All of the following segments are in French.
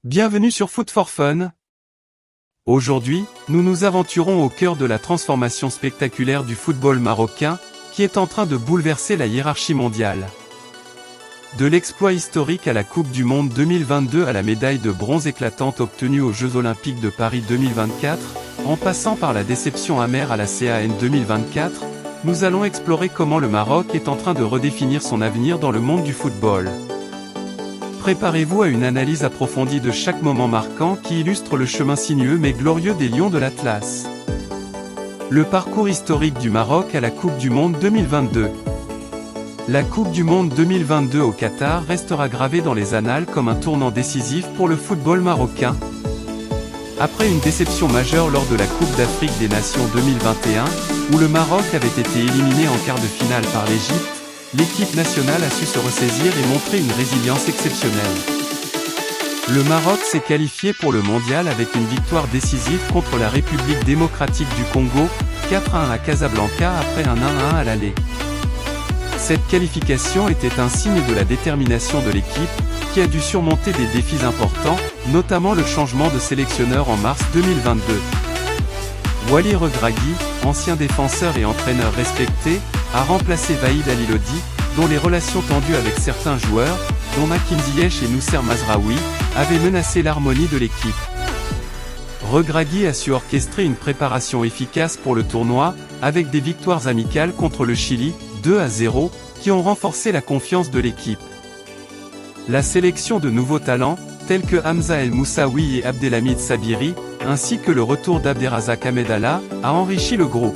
Bienvenue sur Foot for Fun. Aujourd'hui, nous nous aventurons au cœur de la transformation spectaculaire du football marocain, qui est en train de bouleverser la hiérarchie mondiale. De l'exploit historique à la Coupe du Monde 2022 à la médaille de bronze éclatante obtenue aux Jeux Olympiques de Paris 2024, en passant par la déception amère à la CAN 2024, nous allons explorer comment le Maroc est en train de redéfinir son avenir dans le monde du football. Préparez-vous à une analyse approfondie de chaque moment marquant qui illustre le chemin sinueux mais glorieux des Lions de l'Atlas. Le parcours historique du Maroc à la Coupe du Monde 2022. La Coupe du Monde 2022 au Qatar restera gravée dans les annales comme un tournant décisif pour le football marocain. Après une déception majeure lors de la Coupe d'Afrique des Nations 2021, où le Maroc avait été éliminé en quart de finale par l'Égypte, l'équipe nationale a su se ressaisir et montrer une résilience exceptionnelle. Le Maroc s'est qualifié pour le mondial avec une victoire décisive contre la République démocratique du Congo, 4-1 à Casablanca après un 1-1 à l'aller. Cette qualification était un signe de la détermination de l'équipe, qui a dû surmonter des défis importants, notamment le changement de sélectionneur en mars 2022. Wally Regragui, ancien défenseur et entraîneur respecté, a remplacé Vahid Halilhodji, dont les relations tendues avec certains joueurs, dont Hakim Ziyech et Noussair Mazraoui, avaient menacé l'harmonie de l'équipe. Regragui a su orchestrer une préparation efficace pour le tournoi, avec des victoires amicales contre le Chili, 2-0, qui ont renforcé la confiance de l'équipe. La sélection de nouveaux talents, tels que Hamza El Moussaoui et Abdelhamid Sabiri, ainsi que le retour d'Abderrazak Ahmedallah, a enrichi le groupe.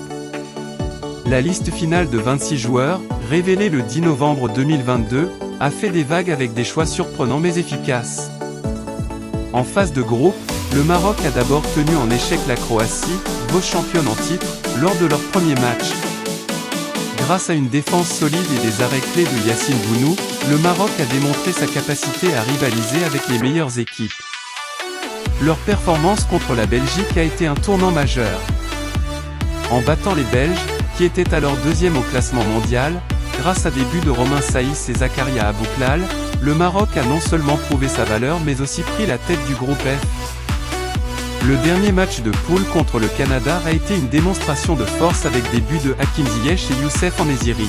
La liste finale de 26 joueurs, révélée le 10 novembre 2022, a fait des vagues avec des choix surprenants mais efficaces. En phase de groupe, le Maroc a d'abord tenu en échec la Croatie, vice-championne en titre, lors de leur premier match. Grâce à une défense solide et des arrêts clés de Yassine Bounou, le Maroc a démontré sa capacité à rivaliser avec les meilleures équipes. Leur performance contre la Belgique a été un tournant majeur. En battant les Belges, qui étaient alors deuxième au classement mondial, grâce à des buts de Romain Saïs et Zakaria Abouklal, le Maroc a non seulement prouvé sa valeur mais aussi pris la tête du groupe F. Le dernier match de poule contre le Canada a été une démonstration de force avec des buts de Hakim Ziyech et Youssef En-Nesyri.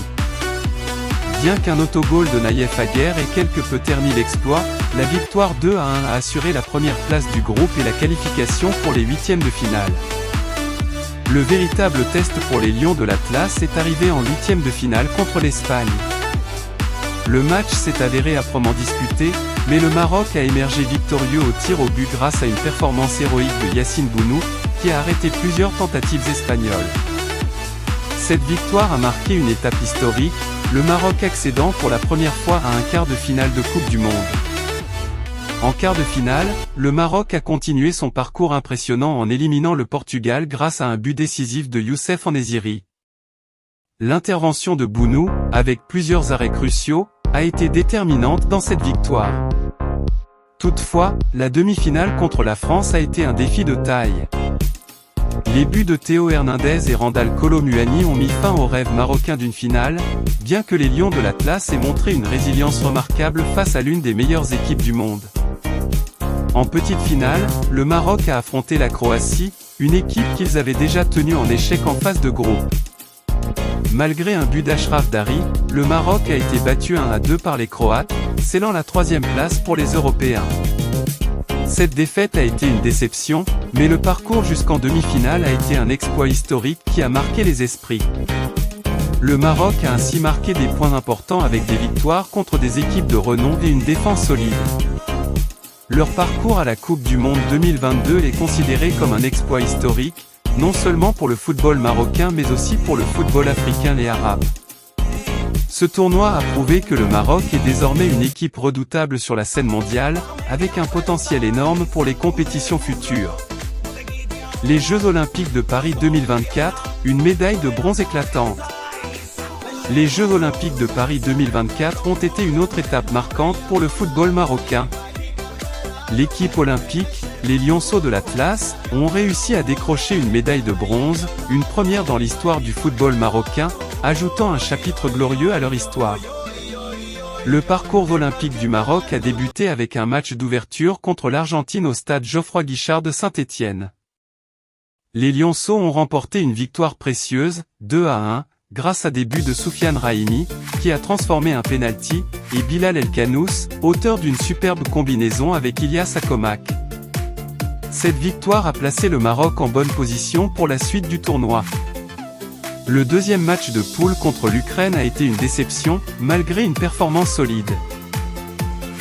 Bien qu'un autogol de Naïef Aguer ait quelque peu terni l'exploit, la victoire 2-1 a assuré la première place du groupe et la qualification pour les huitièmes de finale. Le véritable test pour les Lions de l'Atlas est arrivé en huitièmes de finale contre l'Espagne. Le match s'est avéré âprement disputé, mais le Maroc a émergé victorieux au tir au but grâce à une performance héroïque de Yassine Bounou, qui a arrêté plusieurs tentatives espagnoles. Cette victoire a marqué une étape historique, le Maroc accédant pour la première fois à un quart de finale de Coupe du Monde. En quart de finale, le Maroc a continué son parcours impressionnant en éliminant le Portugal grâce à un but décisif de Youssef En-Nesyri. L'intervention de Bounou, avec plusieurs arrêts cruciaux, a été déterminante dans cette victoire. Toutefois, la demi-finale contre la France a été un défi de taille. Les buts de Théo Hernandez et Randal Kolo Muani ont mis fin au rêve marocain d'une finale, bien que les Lions de l'Atlas aient montré une résilience remarquable face à l'une des meilleures équipes du monde. En petite finale, le Maroc a affronté la Croatie, une équipe qu'ils avaient déjà tenue en échec en phase de groupe. Malgré un but d'Achraf Dari, le Maroc a été battu 1-2 par les Croates, scellant la troisième place pour les Européens. Cette défaite a été une déception, mais le parcours jusqu'en demi-finale a été un exploit historique qui a marqué les esprits. Le Maroc a ainsi marqué des points importants avec des victoires contre des équipes de renom et une défense solide. Leur parcours à la Coupe du Monde 2022 est considéré comme un exploit historique, non seulement pour le football marocain mais aussi pour le football africain et arabe. Ce tournoi a prouvé que le Maroc est désormais une équipe redoutable sur la scène mondiale, avec un potentiel énorme pour les compétitions futures. Les Jeux Olympiques de Paris 2024, une médaille de bronze éclatante. Les Jeux Olympiques de Paris 2024 ont été une autre étape marquante pour le football marocain. L'équipe olympique, les Lionceaux de l'Atlas, ont réussi à décrocher une médaille de bronze, une première dans l'histoire du football marocain, ajoutant un chapitre glorieux à leur histoire. Le parcours olympique du Maroc a débuté avec un match d'ouverture contre l'Argentine au stade Geoffroy-Guichard de Saint-Étienne. Les Lionceaux ont remporté une victoire précieuse, 2-1, grâce à des buts de Soufiane Raimi, qui a transformé un pénalty, et Bilal El Khanous, auteur d'une superbe combinaison avec Ilyas Akomak. Cette victoire a placé le Maroc en bonne position pour la suite du tournoi. Le deuxième match de poule contre l'Ukraine a été une déception, malgré une performance solide.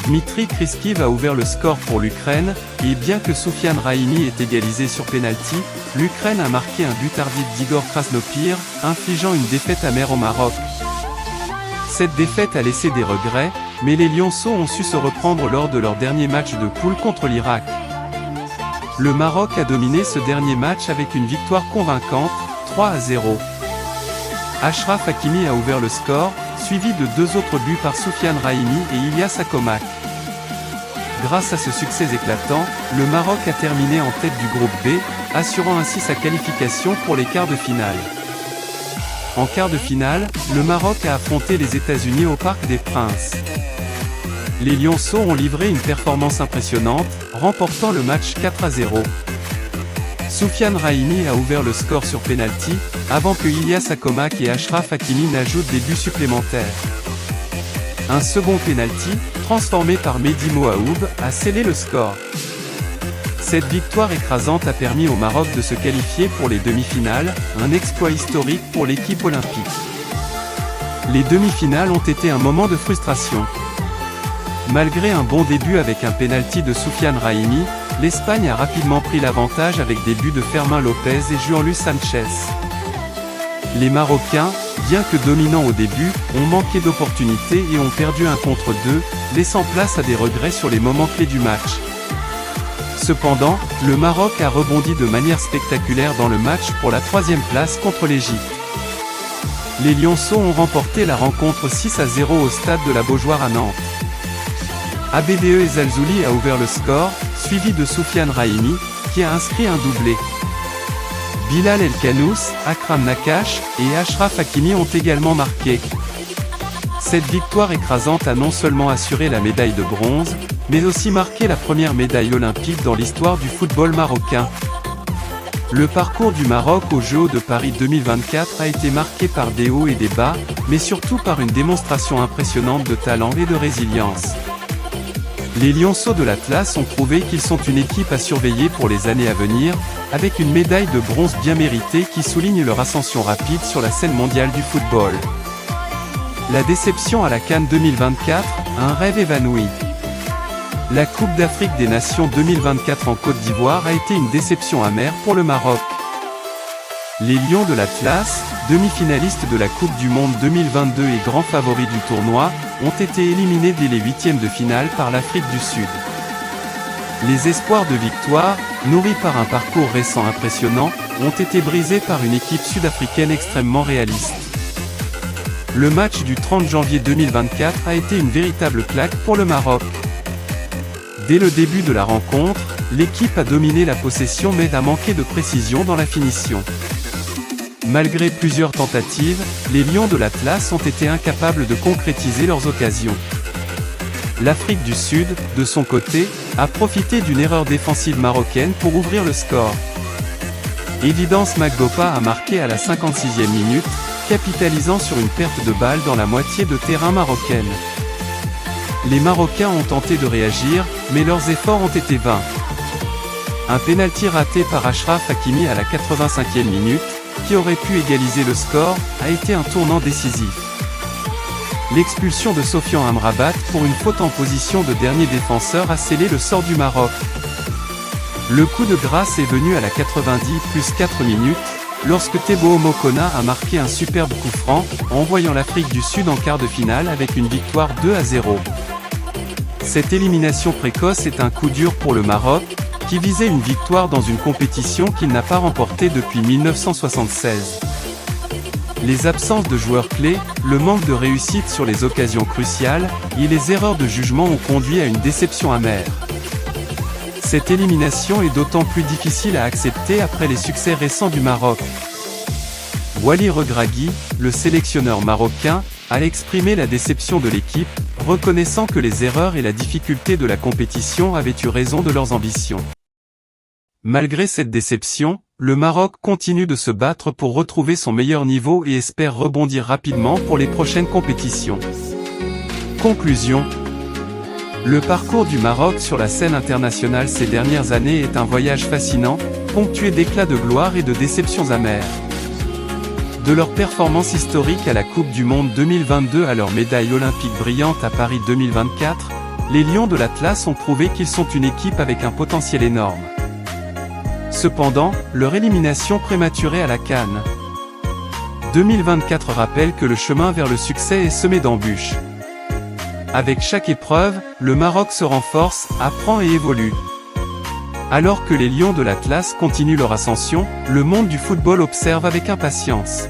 Dmitri Kriskiv a ouvert le score pour l'Ukraine, et bien que Soufiane Raimi ait égalisé sur pénalty, l'Ukraine a marqué un but tardif d'Igor Krasnopir, infligeant une défaite amère au Maroc. Cette défaite a laissé des regrets, mais les Lionceaux ont su se reprendre lors de leur dernier match de poule contre l'Irak. Le Maroc a dominé ce dernier match avec une victoire convaincante, 3-0. Achraf Hakimi a ouvert le score, suivi de deux autres buts par Soufiane Raimi et Ilyas Akomak. Grâce à ce succès éclatant, le Maroc a terminé en tête du groupe B, assurant ainsi sa qualification pour les quarts de finale. En quart de finale, le Maroc a affronté les États-Unis au Parc des Princes. Les Lionceaux ont livré une performance impressionnante, remportant le match 4-0. Soufiane Raimi a ouvert le score sur pénalty, avant que Ilyas Akomak et Achraf Hakimi n'ajoutent des buts supplémentaires. Un second pénalty, transformé par Mehdi Moaoub, a scellé le score. Cette victoire écrasante a permis au Maroc de se qualifier pour les demi-finales, un exploit historique pour l'équipe olympique. Les demi-finales ont été un moment de frustration. Malgré un bon début avec un pénalty de Soufiane Raimi, l'Espagne a rapidement pris l'avantage avec des buts de Fermin Lopez et Juanluis Sanchez. Les Marocains, bien que dominants au début, ont manqué d'opportunités et ont perdu 1 contre 2, laissant place à des regrets sur les moments clés du match. Cependant, le Maroc a rebondi de manière spectaculaire dans le match pour la 3e place contre l'Égypte. Les Lionceaux ont remporté la rencontre 6-0 au stade de la Beaujoire à Nantes. Abede Ezalzouli a ouvert le score, suivi de Soufiane Raimi, qui a inscrit un doublé. Bilal El Khanous, Akram Nakache et Achraf Hakimi ont également marqué. Cette victoire écrasante a non seulement assuré la médaille de bronze, mais aussi marqué la première médaille olympique dans l'histoire du football marocain. Le parcours du Maroc aux Jeux de Paris 2024 a été marqué par des hauts et des bas, mais surtout par une démonstration impressionnante de talent et de résilience. Les Lionceaux de l'Atlas ont prouvé qu'ils sont une équipe à surveiller pour les années à venir, avec une médaille de bronze bien méritée qui souligne leur ascension rapide sur la scène mondiale du football. La déception à la CAN 2024, un rêve évanoui. La Coupe d'Afrique des Nations 2024 en Côte d'Ivoire a été une déception amère pour le Maroc. Les Lions de l'Atlas, demi-finalistes de la Coupe du Monde 2022 et grands favoris du tournoi, ont été éliminés dès les huitièmes de finale par l'Afrique du Sud. Les espoirs de victoire, nourris par un parcours récent impressionnant, ont été brisés par une équipe sud-africaine extrêmement réaliste. Le match du 30 janvier 2024 a été une véritable claque pour le Maroc. Dès le début de la rencontre, l'équipe a dominé la possession mais a manqué de précision dans la finition. Malgré plusieurs tentatives, les Lions de l'Atlas ont été incapables de concrétiser leurs occasions. L'Afrique du Sud, de son côté, a profité d'une erreur défensive marocaine pour ouvrir le score. Evidence Magdopa a marqué à la 56e minute, capitalisant sur une perte de balle dans la moitié de terrain marocaine. Les Marocains ont tenté de réagir, mais leurs efforts ont été vains. Un pénalty raté par Achraf Hakimi à la 85e minute, qui aurait pu égaliser le score, a été un tournant décisif. L'expulsion de Sofian Amrabat pour une faute en position de dernier défenseur a scellé le sort du Maroc. Le coup de grâce est venu à la 90 plus 4 minutes, lorsque Teboho Mokona a marqué un superbe coup franc, envoyant l'Afrique du Sud en quart de finale avec une victoire 2-0. Cette élimination précoce est un coup dur pour le Maroc, qui visait une victoire dans une compétition qu'il n'a pas remportée depuis 1976. Les absences de joueurs clés, le manque de réussite sur les occasions cruciales, et les erreurs de jugement ont conduit à une déception amère. Cette élimination est d'autant plus difficile à accepter après les succès récents du Maroc. Wally Regragui, le sélectionneur marocain, a exprimé la déception de l'équipe, reconnaissant que les erreurs et la difficulté de la compétition avaient eu raison de leurs ambitions. Malgré cette déception, le Maroc continue de se battre pour retrouver son meilleur niveau et espère rebondir rapidement pour les prochaines compétitions. Conclusion. Le parcours du Maroc sur la scène internationale ces dernières années est un voyage fascinant, ponctué d'éclats de gloire et de déceptions amères. De leur performance historique à la Coupe du Monde 2022 à leur médaille olympique brillante à Paris 2024, les Lions de l'Atlas ont prouvé qu'ils sont une équipe avec un potentiel énorme. Cependant, leur élimination prématurée à la CAN 2024 rappelle que le chemin vers le succès est semé d'embûches. Avec chaque épreuve, le Maroc se renforce, apprend et évolue. Alors que les Lions de l'Atlas continuent leur ascension, le monde du football observe avec impatience.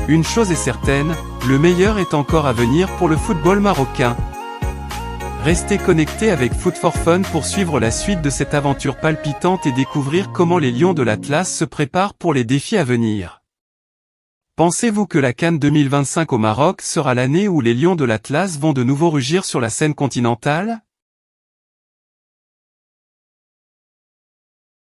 Une chose est certaine, le meilleur est encore à venir pour le football marocain. Restez connectés avec Foot for Fun pour suivre la suite de cette aventure palpitante et découvrir comment les Lions de l'Atlas se préparent pour les défis à venir. Pensez-vous que la CAN 2025 au Maroc sera l'année où les Lions de l'Atlas vont de nouveau rugir sur la scène continentale ?